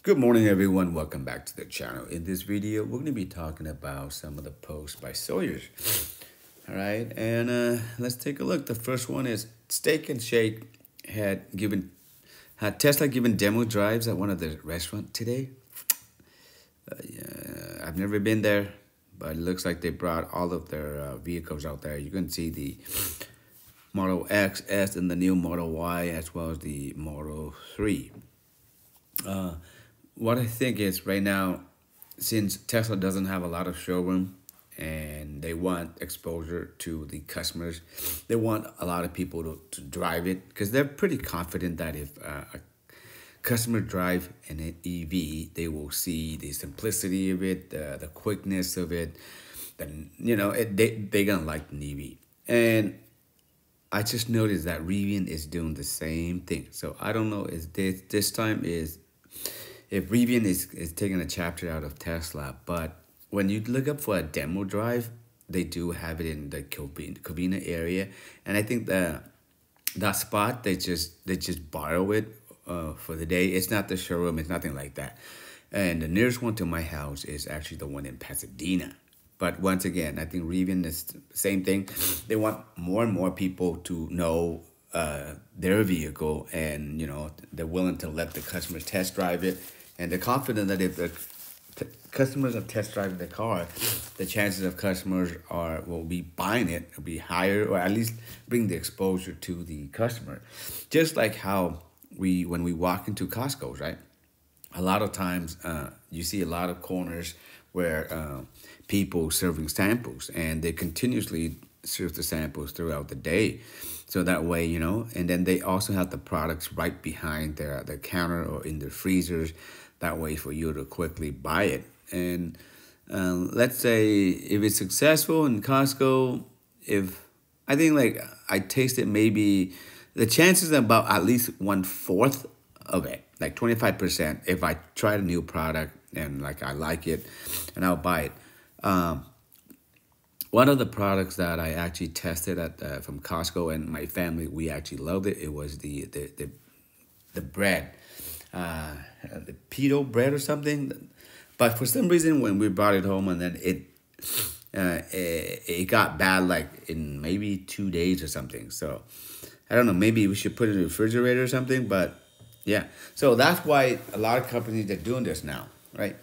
Good morning, everyone. Welcome back to the channel. In this video, we're going to be talking about some of the posts by Sawyers. All right, and let's take a look. The first one is Steak and Shake had Tesla given demo drives at one of the restaurants today. Yeah, I've never been there, but it looks like they brought all of their vehicles out there. You can see the Model X, S, and the new Model Y, as well as the Model 3. What I think is right now, since Tesla doesn't have a lot of showroom and they want exposure to the customers, they want a lot of people to drive it because they're pretty confident that if a customer drive an EV, they will see the simplicity of it, the quickness of it, then they're gonna like an EV. And I just noticed that Rivian is doing the same thing. So I don't know if this time is if Rivian is taking a chapter out of Tesla, but when you look up for a demo drive, they do have it in the Covina area, and I think that spot they just borrow it for the day. It's not the showroom, it's nothing like that. And the nearest one to my house is actually the one in Pasadena. But once again, I think Rivian is the same thing. They want more and more people to know their vehicle, and they're willing to let the customers test drive it, and they're confident that if the customers are test driving the car, the chances of customers will be buying it will be higher, or at least bring the exposure to the customer. Just like how when we walk into Costco, right? A lot of times you see a lot of corners where people serving samples, and they continuously serve the samples throughout the day. So that way, and then they also have the products right behind their counter or in their freezers. That way for you to quickly buy it. And let's say if it's successful in Costco, I think like I tasted maybe the chances are about at least 1/4 of it, like 25%. If I try a new product and like I like it, and I'll buy it. One of the products that I actually tested from Costco, and my family, we actually loved it. It was the bread, the puddle bread or something. But for some reason, when we brought it home, and then it got bad like in maybe 2 days or something. So I don't know. Maybe we should put it in the refrigerator or something. But yeah, so that's why a lot of companies are doing this now, right?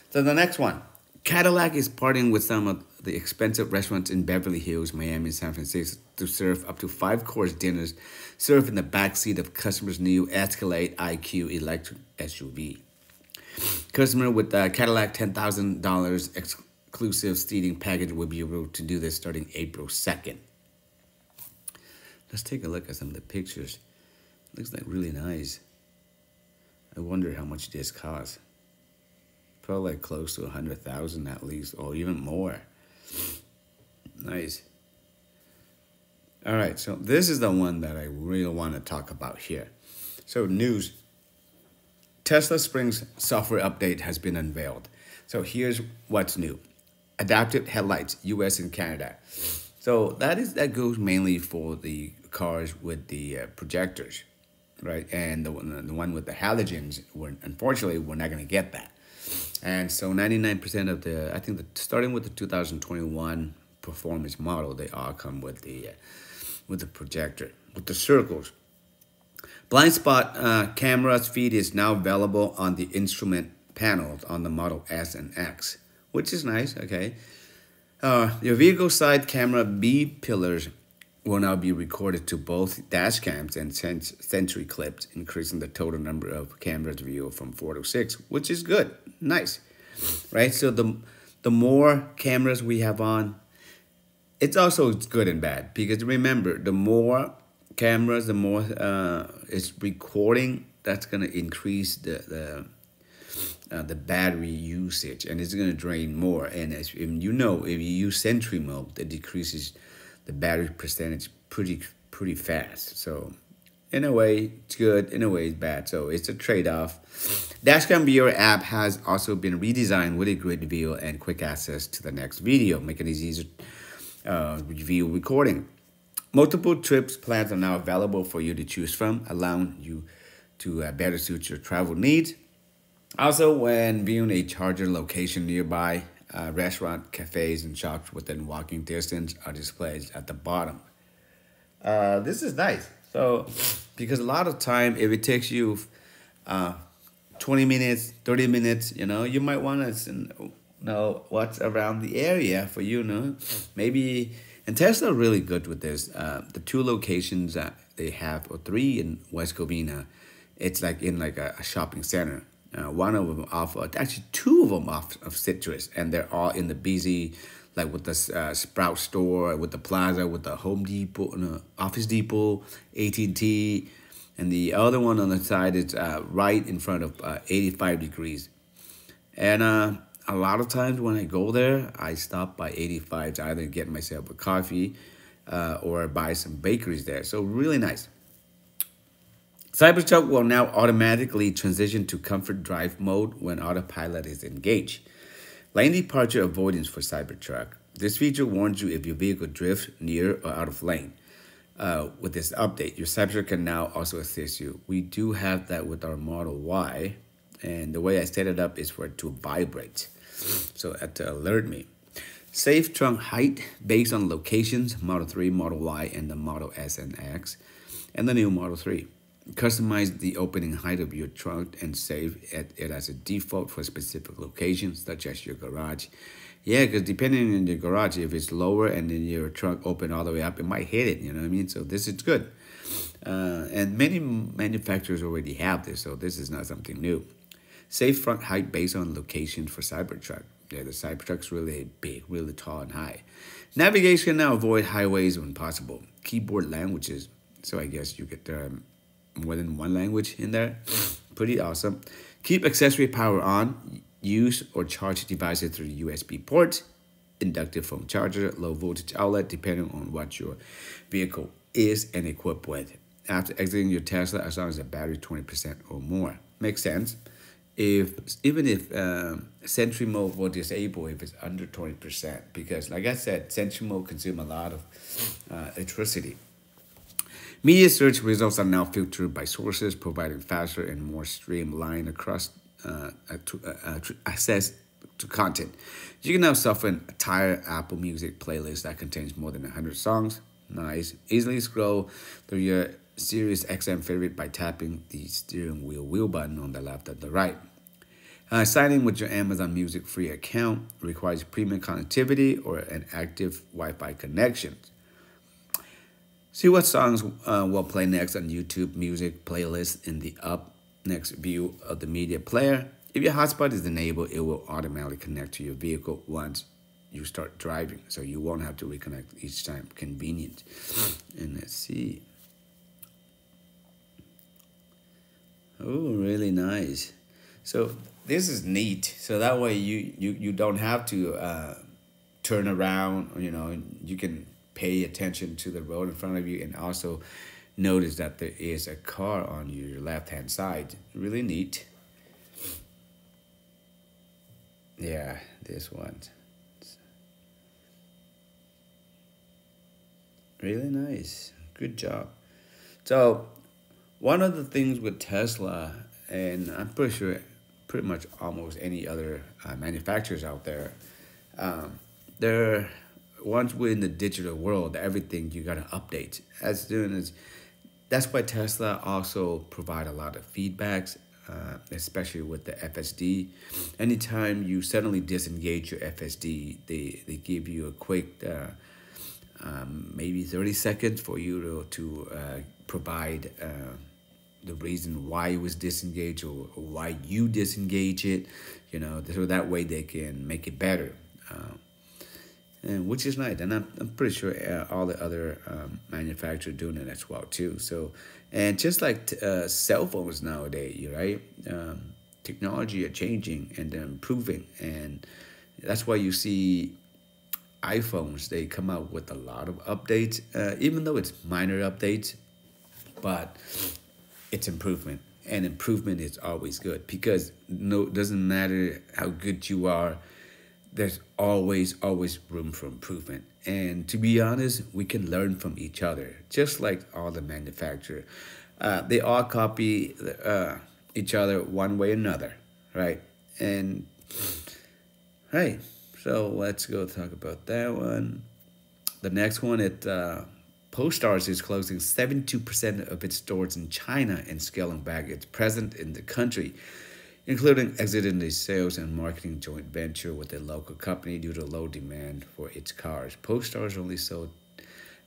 So the next one. Cadillac is partnering with some of the expensive restaurants in Beverly Hills, Miami, and San Francisco to serve up to 5-course dinners served in the backseat of customers' new Escalade IQ electric SUV. Customer with the Cadillac $10,000 exclusive seating package will be able to do this starting April 2nd. Let's take a look at some of the pictures. Looks like really nice. I wonder how much this costs. Probably like close to 100,000 at least, or even more. Nice. All right, so this is the one that I really want to talk about here. So news. Tesla Springs software update has been unveiled. So here's what's new. Adaptive headlights, US and Canada. So that goes mainly for the cars with the projectors, right? And the one with the halogens, unfortunately, we're not going to get that. And so 99% of I think starting with the 2021 performance model, they all come with the projector, with the circles. Blind spot camera's feed is now available on the instrument panels on the Model S and X, which is nice, okay. Your vehicle side camera B pillars will now be recorded to both dash cams and sentry clips, increasing the total number of cameras viewed from 4 to 6, which is good. Nice, right? So the more cameras we have on, it's also good and bad, because remember, the more cameras, the more it's recording. That's gonna increase the battery usage, and it's gonna drain more. And if you use sentry mode, it decreases the battery percentage pretty fast. So in a way, it's good. In a way, it's bad. So it's a trade-off. Dashcam Viewer app has also been redesigned with a grid view and quick access to the next video, making it easier view recording. Multiple trips plans are now available for you to choose from, allowing you to better suit your travel needs. Also, when viewing a charger location nearby, restaurant, cafes, and shops within walking distance are displayed at the bottom. This is nice. So, because a lot of time, if it takes you uh, 20 minutes, 30 minutes, you might want to know what's around the area for you, know? Maybe, and Tesla are really good with this. The two locations that they have, or three in West Covina, it's like in like a shopping center. One of them off, actually two of them off of Citrus, and they're all in the busy, like with the Sprout store, with the Plaza, with the Home Depot, no, Office Depot, AT&T, and the other one on the side is right in front of 85 degrees. And a lot of times when I go there, I stop by 85 to either get myself a coffee or buy some bakeries there. So really nice. Cybertruck will now automatically transition to comfort drive mode when autopilot is engaged. Lane departure avoidance for Cybertruck. This feature warns you if your vehicle drifts near or out of lane. With this update, your Cybertruck can now also assist you. We do have that with our Model Y, and the way I set it up is for it to vibrate, so that to alert me. Safe trunk height based on locations, Model 3, Model Y, and the Model S and X, and the new Model 3. Customize the opening height of your trunk and save it as a default for specific locations, such as your garage. Yeah, because depending on your garage, if it's lower and then your trunk open all the way up, it might hit it, you know what I mean? So this is good. And many manufacturers already have this, so this is not something new. Safe front height based on location for Cybertruck. Yeah, the Cybertruck's really big, really tall and high. Navigation can now avoid highways when possible. Keyboard languages. So I guess you get more than one language in there. Pretty awesome. Keep accessory power on. Use or charge devices through USB ports. Inductive phone charger, low voltage outlet, depending on what your vehicle is and equipped with. After exiting your Tesla, as long as the battery 20% or more. Makes sense. Even if Sentry mode will disable if it's under 20%, because like I said, Sentry mode consumes a lot of electricity. Media search results are now filtered by sources, providing faster and more streamlined across access to content. You can now suffer an entire Apple Music playlist that contains more than 100 songs. Nice. Easily scroll through your Sirius XM favorite by tapping the steering wheel button on the left and the right. Signing with your Amazon Music free account requires premium connectivity or an active Wi-Fi connection. See what songs will play next on YouTube Music playlist in the up next view of the media player. If your hotspot is enabled, it will automatically connect to your vehicle once you start driving, so you won't have to reconnect each time. Convenient. And let's see. Oh, really nice. So this is neat. So that way you don't have to turn around. You can pay attention to the road in front of you and also notice that there is a car on your left-hand side. Really neat. Yeah, this one. Really nice. Good job. So one of the things with Tesla, and I'm pretty sure pretty much almost any other manufacturers out there, they're once we're in the digital world, everything you gotta update. That's why Tesla also provide a lot of feedbacks, especially with the FSD. Anytime you suddenly disengage your FSD, they give you a quick maybe 30 seconds for you to provide the reason why it was disengaged or why you disengage it, so that way they can make it better. And which is nice, and I'm pretty sure all the other manufacturers doing it as well too. So, and just like cell phones nowadays, right? Technology are changing and improving, and that's why you see iPhones. They come out with a lot of updates, even though it's minor updates, but it's improvement, and improvement is always good because doesn't matter how good you are. There's always room for improvement. And to be honest, we can learn from each other, just like all the manufacturers. They all copy each other one way or another, right? And right, so let's go talk about that one. The next one, PostStars is closing 72% of its stores in China and scaling back its presence in the country, including exiting the sales and marketing joint venture with a local company due to low demand for its cars. PostStars only sold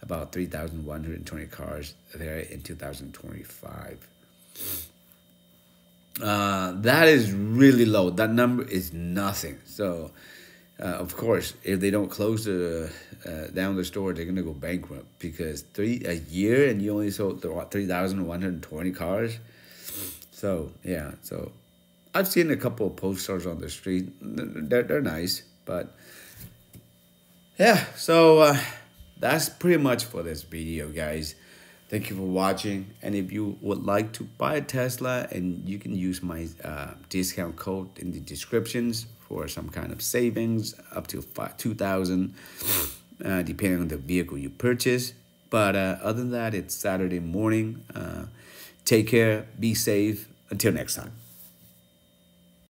about 3,120 cars there in 2025. That is really low. That number is nothing. So, of course, if they don't close down the store, they're gonna go bankrupt because a year and you only sold 3,120 cars. So yeah, so I've seen a couple of posters on the street. They're nice, but yeah. So that's pretty much for this video, guys. Thank you for watching. And if you would like to buy a Tesla, and you can use my discount code in the descriptions for some kind of savings up to 2,000, depending on the vehicle you purchase. But other than that, it's Saturday morning. Take care. Be safe. Until next time.